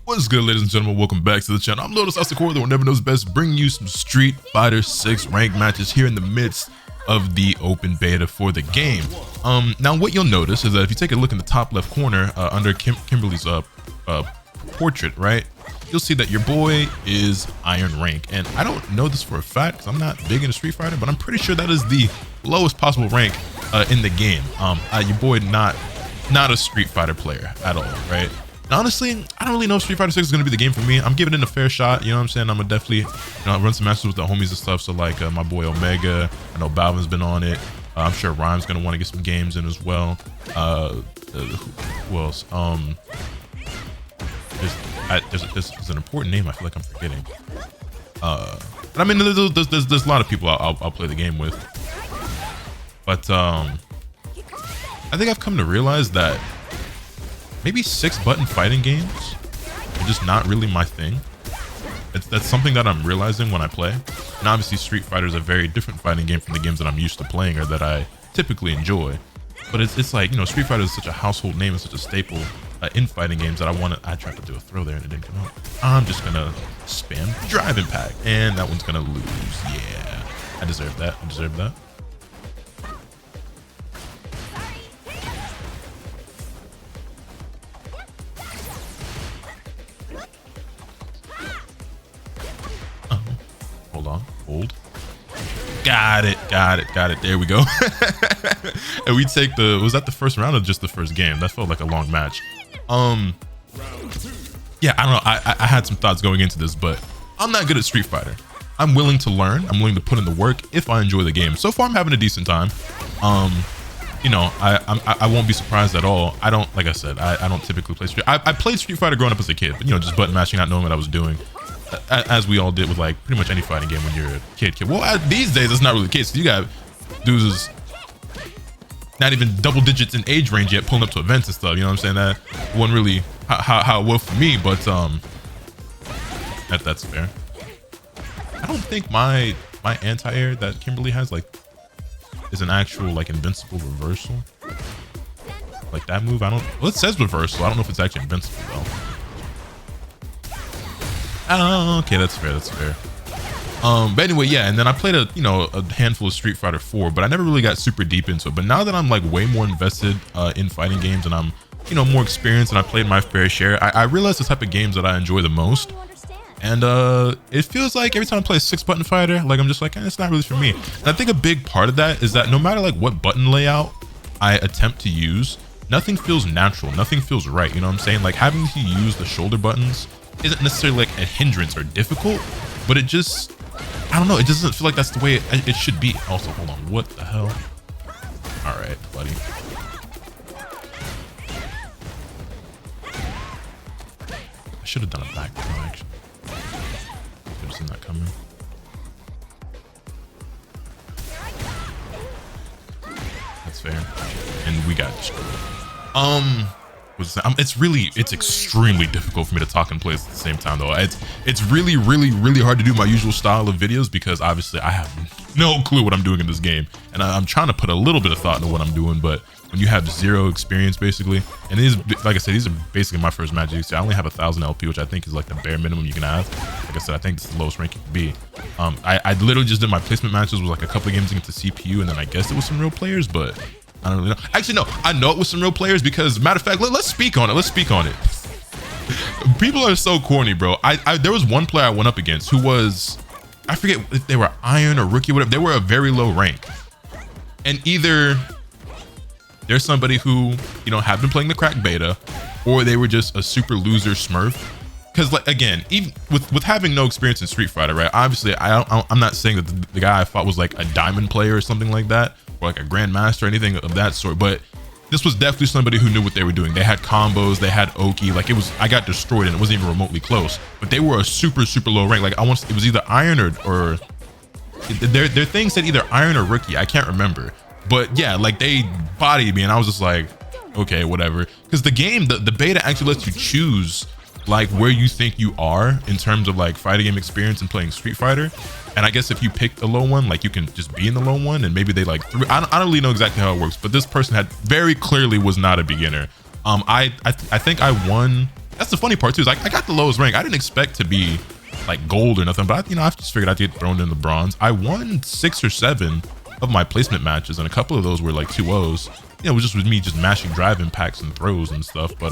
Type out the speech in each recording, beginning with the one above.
What's good, ladies and gentlemen? Welcome back to the channel. I'm LotusAsakura, the one never knows best, bringing you some Street Fighter 6 ranked matches here in the midst of the open beta for the game. Now what you'll notice is that if you take a look in the top left corner under Kimberly's portrait, right, you'll see that your boy is Iron Rank. And I don't know this for a fact because I'm not big into Street Fighter, but I'm pretty sure that is the lowest possible rank in the game. Your boy not a Street Fighter player at all, right? And honestly, I don't really know if Street Fighter 6 is going to be the game for me. I'm giving it a fair shot, you know what I'm saying? I'm gonna definitely run some matches with the homies and stuff. So like my boy Omega, I know Balvin's been on it. I'm sure Rhyme's going to want to get some games in as well. Who else? There's an important name I feel like I'm forgetting. But I mean, there's a lot of people I'll play the game with. But I think I've come to realize that maybe 6-button fighting games are just not really my thing. That's something that I'm realizing when I play. And obviously Street Fighter is a very different fighting game from the games that I'm used to playing or that I typically enjoy. But it's like, you know, Street Fighter is such a household name and such a staple in fighting games that I tried to do a throw there and it didn't come out. I'm just gonna spam Drive Impact and that one's gonna lose. Yeah, I deserve that. I deserve that. Hold. Got it. There we go. And we take was that the first round or just the first game? That felt like a long match. Yeah, I don't know. I had some thoughts going into this, but I'm not good at Street Fighter. I'm willing to learn. I'm willing to put in the work if I enjoy the game. So far, I'm having a decent time. You know, I won't be surprised at all. I don't, like I said, I don't typically play Street. I played Street Fighter growing up as a kid, but you know, just button mashing, not knowing what I was doing. As we all did with like pretty much any fighting game when you're a kid. Well, these days it's not really the case. You got dudes not even double digits in age range yet pulling up to events and stuff. You know what I'm saying? That wasn't really how it was for me, but that's fair. I don't think my anti-air that Kimberly has like is an actual like invincible reversal. Like that move, well, it says reversal. I don't know if it's actually invincible though. Oh, okay, that's fair. But anyway, yeah, and then I played a handful of Street Fighter 4, but I never really got super deep into it. But now that I'm like way more invested in fighting games and I'm, more experienced and I played my fair share, I realize the type of games that I enjoy the most. And it feels like every time I play a 6-button fighter, like I'm just like, it's not really for me. And I think a big part of that is that no matter like what button layout I attempt to use, nothing feels natural, nothing feels right. You know what I'm saying? Like having to use the shoulder buttons isn't necessarily like a hindrance or difficult, but it just, I don't know, it doesn't feel like that's the way it should be. Also, hold on, what the hell? All right, buddy. I should have done a back throw, actually. Could have seen that coming. That's fair. And we got destroyed. It's extremely difficult for me to talk and play at the same time though. It's really hard to do my usual style of videos because obviously I have no clue what I'm doing in this game, and I'm trying to put a little bit of thought into what I'm doing, but when you have zero experience basically, and these, like I said, these are basically my first matches. I only have 1,000 LP, which I think is like the bare minimum you can have. Like I said, I think it's the lowest rank you can be. I literally just did my placement matches with like a couple of games against the CPU, and then I guess it was some real players, but I don't really know. Actually, no, I know it was some real players because, matter of fact, let's speak on it. People are so corny, bro. There was one player I went up against who was, I forget if they were Iron or Rookie or whatever. They were a very low rank. And either there's somebody who, had been playing the crack beta, or they were just a super loser smurf. Because, like, again, even with having no experience in Street Fighter, right? Obviously, I'm not saying that the guy I fought was like a diamond player or something like that, or like a grandmaster or anything of that sort. But this was definitely somebody who knew what they were doing. They had combos, they had Oki. Like I got destroyed and it wasn't even remotely close. But they were a super low rank. Like it was either Iron or their thing said either Iron or Rookie. I can't remember. But yeah, like they bodied me and I was just like, okay, whatever. Because the game, the beta actually lets you choose like where you think you are in terms of like fighting game experience and playing Street Fighter. And I guess if you pick a low one, like you can just be in the low one and maybe they like threw, I don't really know exactly how it works, but this person had very clearly was not a beginner. I think I won that's the funny part too. Is I got the lowest rank. I didn't expect to be like gold or nothing, but I just figured I'd get thrown in the bronze. I won 6 or 7 of my placement matches, and a couple of those were like 2-0s. It was just with me just mashing drive impacts and throws and stuff. But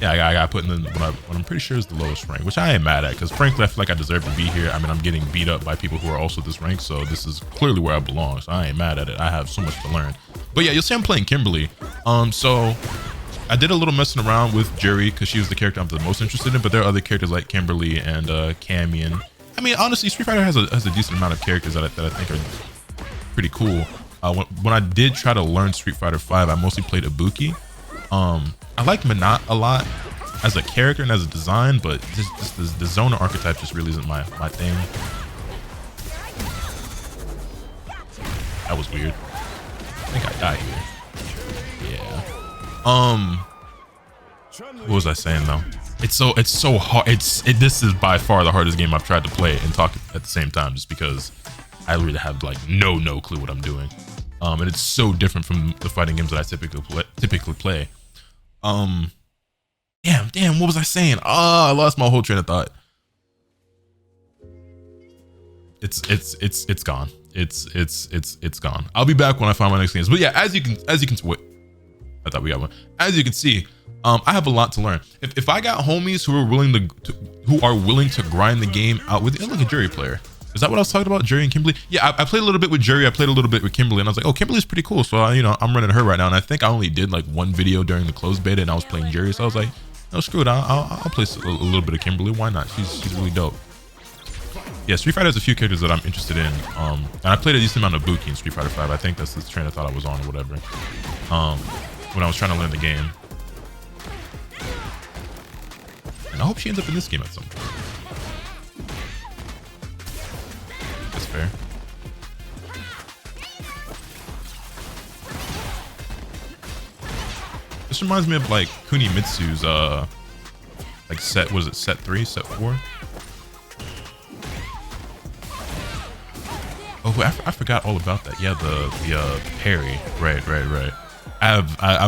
yeah, I got put in what I'm pretty sure is the lowest rank, which I ain't mad at, because frankly I feel like I deserve to be here. I mean, I'm getting beat up by people who are also this rank, so this is clearly where I belong. So I ain't mad at it. I have so much to learn. But yeah, you'll see I'm playing Kimberly. So I did a little messing around with Juri because she was the character I'm the most interested in, but there are other characters like Kimberly and Cammy, and I mean, honestly, Street Fighter has a decent amount of characters that I think are pretty cool. When I did try to learn Street Fighter 5, I mostly played Ibuki. I like Minot a lot as a character and as a design, but just the Zona archetype just really isn't my thing. That was weird. I think I died here. Yeah. What was I saying though? It's so hard. This is by far the hardest game I've tried to play and talk at the same time, just because I really have like no clue what I'm doing. And it's so different from the fighting games that I typically play. Damn, what was I saying? I lost my whole train of thought. It's gone. It's gone. I'll be back when I find my next games. But yeah, as you can wait, I thought we got one. As you can see, I have a lot to learn. If I got homies who are willing to grind the game out with, look at Juri player. Is that what I was talking about? Juri and Kimberly? Yeah, I played a little bit with Juri. I played a little bit with Kimberly, and I was like, oh, Kimberly's pretty cool. So, I'm running her right now. And I think I only did like one video during the closed beta, and I was playing Juri. So I was like, no, screw it. I'll play a little bit of Kimberly. Why not? She's really dope. Yeah, Street Fighter has a few characters that I'm interested in. And I played a decent amount of Buki in Street Fighter 5. I think that's the train of thought I was on or whatever. When I was trying to learn the game. And I hope she ends up in this game at some point. That's fair. This reminds me of like Kunimitsu's like set, was it set 3, set 4? Oh, I forgot all about that. Yeah, the parry. Right.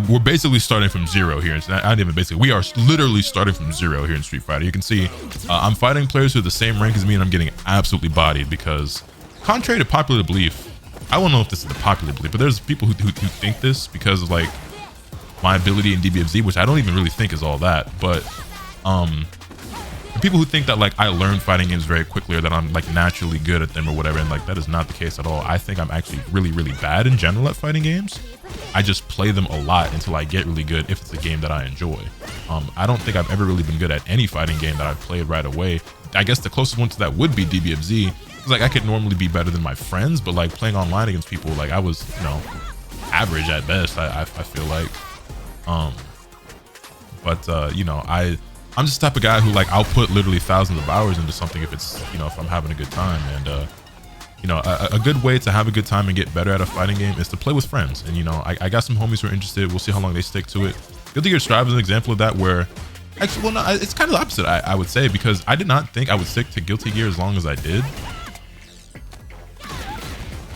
We're basically starting from zero here. We are literally starting from zero here in Street Fighter. You can see I'm fighting players who are the same rank as me, and I'm getting absolutely bodied because, contrary to popular belief, I don't know if this is the popular belief, but there's people who think this because of like my ability in DBFZ, which I don't even really think is all that. But the people who think that like I learn fighting games very quickly or that I'm like naturally good at them or whatever, and like that is not the case at all. I think I'm actually really bad in general at fighting games. I just play them a lot until I get really good if it's a game that I enjoy. I don't think I've ever really been good at any fighting game that I've played right away. I guess the closest one to that would be DBFZ. It's like I could normally be better than my friends, but like playing online against people, like I was, average at best. I feel like, I'm just the type of guy who like I'll put literally thousands of hours into something if it's if I'm having a good time. And a good way to have a good time and get better at a fighting game is to play with friends. And I got some homies who are interested. We'll see how long they stick to it. Guilty Gear Strive is an example of that, where actually, well, no, it's kind of the opposite, I would say, because I did not think I would stick to Guilty Gear as long as I did.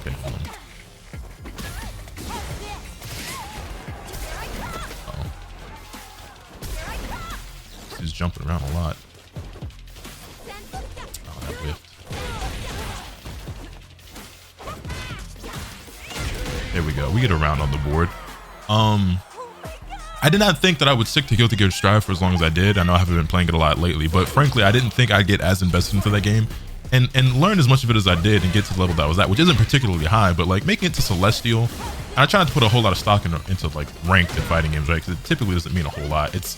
Okay, hold on. He's jumping around a lot. Oh, that whiffed. There we go. We get a round on the board. I did not think that I would stick to Guilty Gear Strive for as long as I did. I know I haven't been playing it a lot lately, but frankly, I didn't think I'd get as invested into that game and learn as much of it as I did and get to the level that I was at, which isn't particularly high, but like making it to Celestial. And I try not to put a whole lot of stock into like ranked in fighting games, right? Because it typically doesn't mean a whole lot. It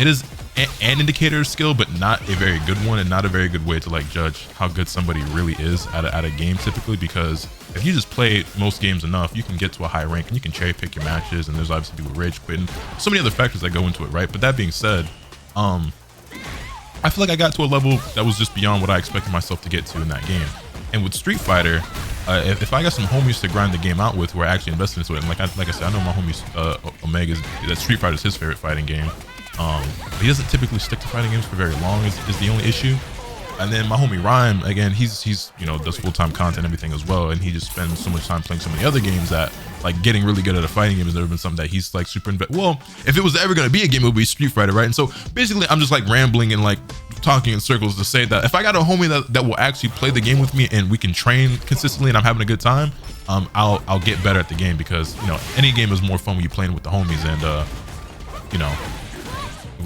is an indicator of skill, but not a very good one, and not a very good way to like judge how good somebody really is at a game typically, because if you just play most games enough, you can get to a high rank and you can cherry pick your matches, and there's obviously people rage quit and so many other factors that go into it, right? But that being said, I feel like I got to a level that was just beyond what I expected myself to get to in that game. And with Street Fighter, if I got some homies to grind the game out with who are actually invested into it, and like I said, I know my homies Omega's, that Street Fighter is his favorite fighting game. But he doesn't typically stick to fighting games for very long is the only issue. And then my homie Rhyme, again, he's you know, does full-time content and everything as well, and he just spends so much time playing so many other games that like getting really good at a fighting game has never been something that he's like super well, if it was ever gonna be a game, it would be Street Fighter, right? And so basically I'm just like rambling and like talking in circles to say that if I got a homie that will actually play the game with me and we can train consistently and I'm having a good time, I'll get better at the game, because you know, any game is more fun when you're playing with the homies. And you know,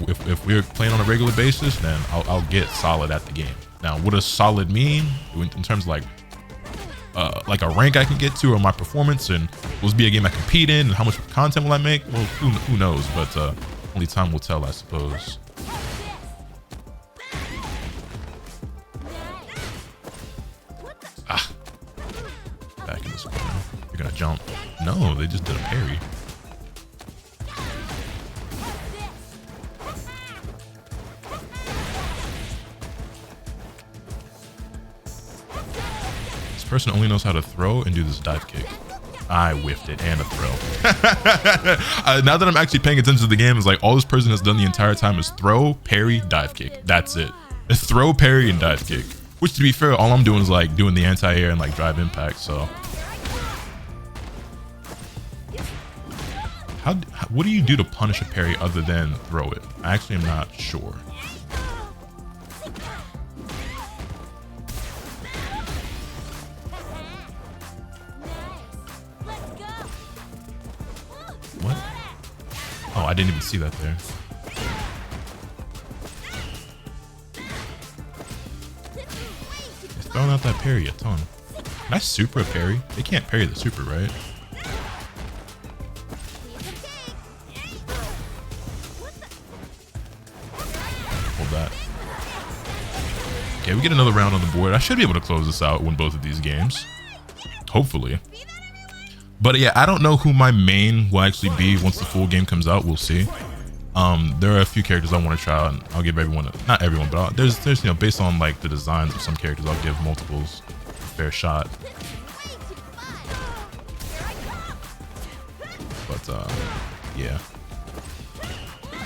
if we're playing on a regular basis, then I'll get solid at the game. Now, what does solid mean in terms of like a rank I can get to, or my performance, and will this be a game I compete in, and how much content will I make? Well, who knows, but only time will tell, I suppose. Back in this corner. You're gonna jump. No, they just did a parry. This person only knows how to throw and do this dive kick. I whiffed it, and a throw. Now that I'm actually paying attention to the game, it's like all this person has done the entire time is throw, parry, dive kick. That's it. It's throw, parry, and dive kick. Which, to be fair, all I'm doing is like doing the anti-air and like drive impact. So, what do you do to punish a parry other than throw it? I actually am not sure. What? Oh, I didn't even see that there. It's throwing out that parry a ton. Can I super a parry? They can't parry the super, right? Hold that. Okay, we get another round on the board. I should be able to close this out, win both of these games. Hopefully. But yeah, I don't know who my main will actually be once the full game comes out. We'll see. There are a few characters I want to try out, and I'll give everyone, not everyone, but there's you know, based on like the designs of some characters, I'll give multiples a fair shot. But yeah,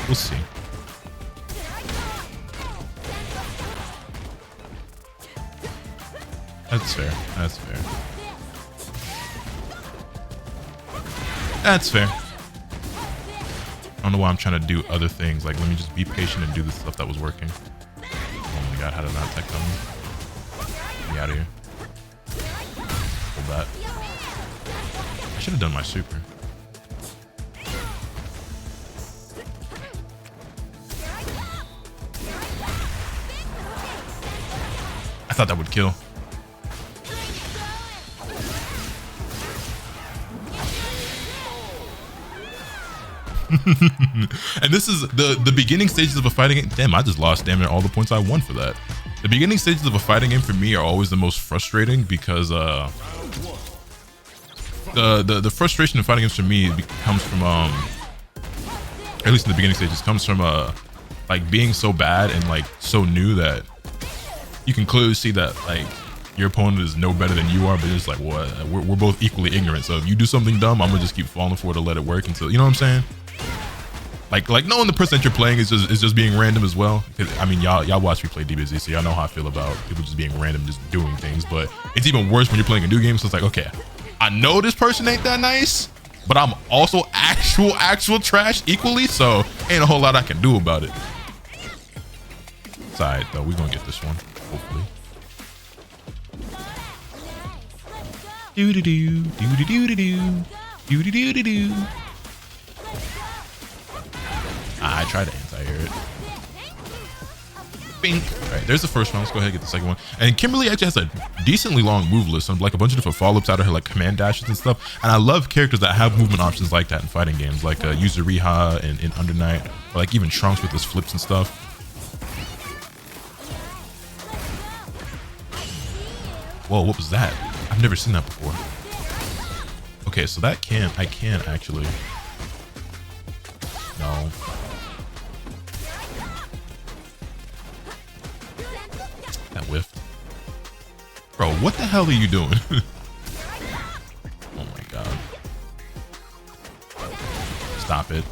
we'll see. That's fair. That's fair. That's fair. I don't know why I'm trying to do other things. Like, let me just be patient and do the stuff that was working. Oh my god, how did not tech on me? Get me out of here. Hold that. I should have done my super. I thought that would kill. And this is the beginning stages of a fighting game. Damn, I just lost damn near all the points I won for that. The beginning stages of a fighting game for me are always the most frustrating, because the frustration in fighting games for me comes from at least in the beginning stages, comes from like being so bad and like so new that you can clearly see that like your opponent is no better than you are, but it's like, what, we're both equally ignorant. So if you do something dumb, I'm gonna just keep falling for it to let it work until, you know what I'm saying? Like knowing the person that you're playing is just being random as well. I mean, y'all watch me play DBZ, so y'all know how I feel about people just being random, just doing things. But it's even worse when you're playing a new game. So it's like, okay, I know this person ain't that nice, but I'm also actual trash equally. So ain't a whole lot I can do about it. It's alright though. We're gonna get this one, hopefully. Do do do do do do do do do do do. I tried to anti-air it. Bink. All right, there's the first one. Let's go ahead and get the second one. And Kimberly actually has a decently long move list, and like a bunch of different follow-ups out of her, like command dashes and stuff. And I love characters that have movement options like that in fighting games, like Juri in Under Night, or like even Trunks with his flips and stuff. Whoa, what was that? I've never seen that before. Okay, so that I can actually. No. That whiffed. Bro, what the hell are you doing? Oh my god. Stop it.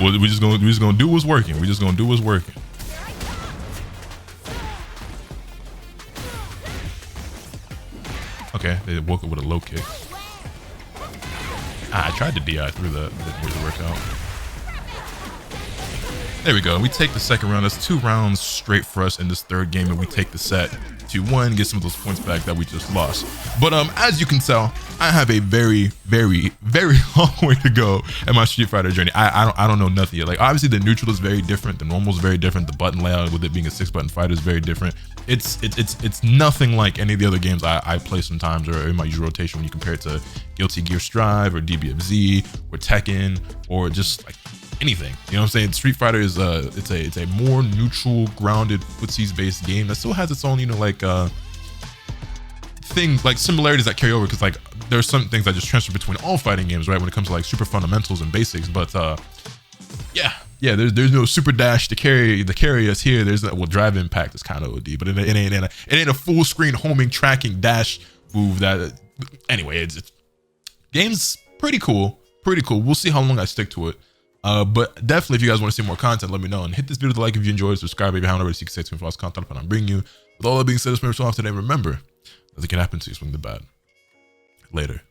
Well, we're just gonna do what's working. We're just gonna do what's working. Okay, they woke up with a low kick. I tried to DI through that. It didn't really work out. There we go. We take the second round. That's 2 rounds straight for us in this third game, and we take the set 2-1, get some of those points back that we just lost. But as you can tell, I have a very, very, very long way to go in my Street Fighter journey. I don't know nothing yet. Like, obviously the neutral is very different, the normal is very different, the button layout with it being a 6-button fighter is very different. It's nothing like any of the other games I play sometimes or in my usual rotation when you compare it to Guilty Gear Strive or DBFZ or Tekken or just like anything. You know what I'm saying? Street Fighter is it's a more neutral, grounded, footsies based game that still has its own, you know, like things like similarities that carry over, because like there's some things that just transfer between all fighting games, right, when it comes to like super fundamentals and basics. But yeah, there's no super dash to carry us here. There's that, well, drive impact is kind of OD, but it ain't a full screen homing tracking dash move that anyway. It's game's pretty cool. We'll see how long I stick to it. But definitely, if you guys want to see more content, let me know, and hit this video with a like if you enjoyed. Subscribe if you haven't already, so you can stay tuned for lots of content I'm bringing you. With all that being said, it's my off today. Remember, nothing can happen to you. Swing the bat. Later.